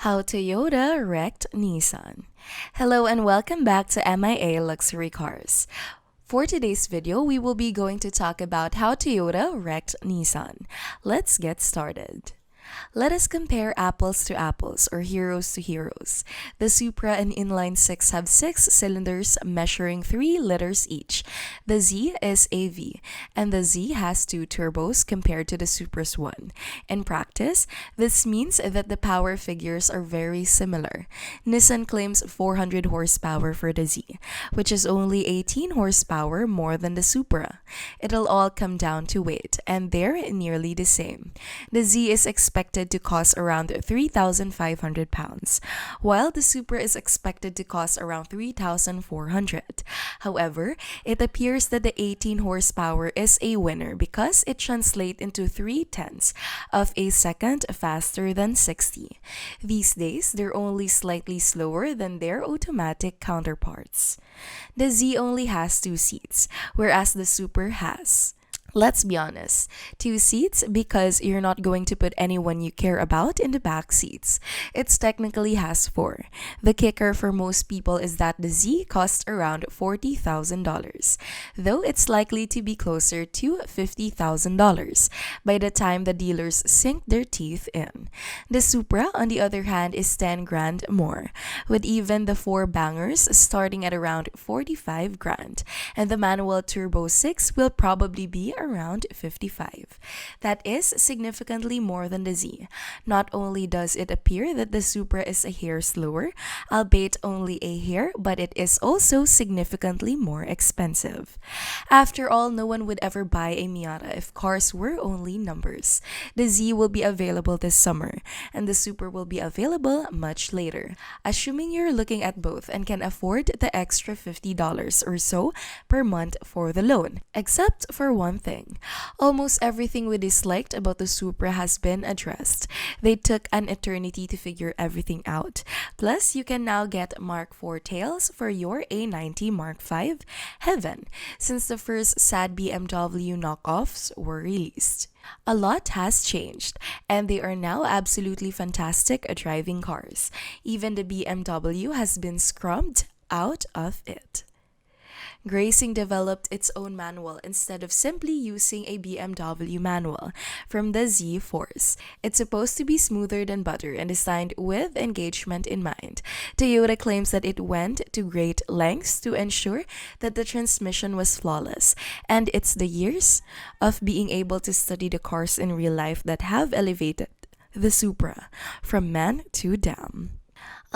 How Toyota wrecked Nissan. Hello and welcome back to MIA Luxury Cars. For today's video, we will be going to talk about how Toyota wrecked Nissan. Let's get started. Let us compare apples to apples or heroes to heroes. The Supra and Inline 6 have 6 cylinders measuring 3 liters each. The Z is AV, and the Z has 2 turbos compared to the Supra's 1. In practice, this means that the power figures are very similar. Nissan claims 400 horsepower for the Z, which is only 18 horsepower more than the Supra. It'll all come down to weight, and they're nearly the same. The Z is expected to cost around 3,500 pounds, while the Supra is expected to cost around 3,400. However, it appears that the 18 horsepower is a winner because it translates into 3/10 of a second faster than 60. These days, they're only slightly slower than their automatic counterparts. The Z only has 2 seats, whereas the Supra has, let's be honest, 2 seats because you're not going to put anyone you care about in the back seats. It technically has 4. The kicker for most people is that the Z costs around $40,000, though it's likely to be closer to $50,000 by the time the dealers sink their teeth in. The Supra, on the other hand, is 10 grand more, with even the 4 bangers starting at around 45 grand, and the manual turbo 6 will probably be around 55. That is significantly more than the Z. Not only does it appear that the Supra is a hair slower, albeit only a hair, but it is also significantly more expensive. After all, no one would ever buy a Miata if cars were only numbers. The Z will be available this summer, and the Supra will be available much later, assuming you're looking at both and can afford the extra $50 or so per month for the loan, except for one thing. Almost everything we disliked about the Supra has been addressed. They took an eternity to figure everything out. Plus, you can now get Mark IV tails for your A90 Mark V heaven, since the first sad BMW knockoffs were released. A lot has changed, and they are now absolutely fantastic driving cars. Even the BMW has been scrubbed out of it. Racing developed its own manual instead of simply using a BMW manual from the Z Force. It's supposed to be smoother than butter and designed with engagement in mind. Toyota claims that it went to great lengths to ensure that the transmission was flawless, and it's the years of being able to study the cars in real life that have elevated the Supra from man to dam.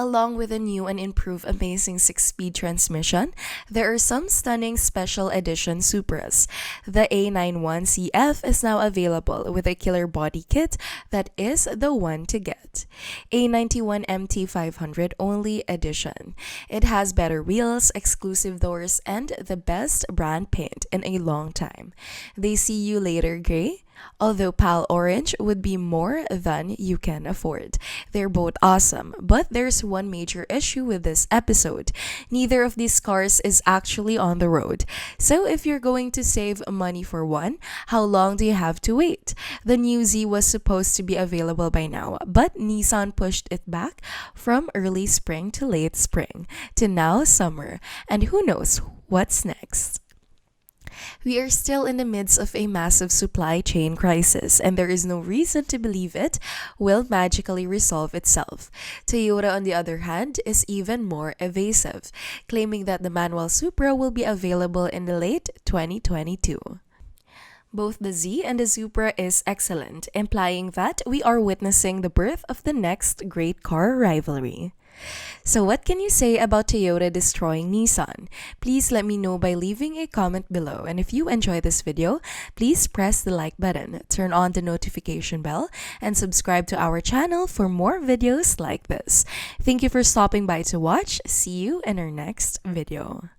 Along with a new and improved amazing 6-speed transmission, there are some stunning special edition Supras. The A91CF is now available with a killer body kit that is the one to get. A91 MT500 only edition. It has better wheels, exclusive doors, and the best brand paint in a long time. They see you later gray, although Pal Orange would be more than you can afford. They're both awesome, but there's one major issue with this episode. Neither of these cars is actually on the road. So if you're going to save money for one, how long do you have to wait? The new Z was supposed to be available by now, but Nissan pushed it back from early spring to late spring to now summer. And who knows what's next? We are still in the midst of a massive supply chain crisis, and there is no reason to believe it will magically resolve itself. Toyota, on the other hand, is even more evasive, claiming that the manual Supra will be available in the late 2022. Both the Z and the Supra is excellent, implying that we are witnessing the birth of the next great car rivalry. So what can you say about Toyota destroying Nissan? Please let me know by leaving a comment below. And if you enjoy this video, please press the like button, turn on the notification bell, and subscribe to our channel for more videos like this. Thank you for stopping by to watch. See you in our next video.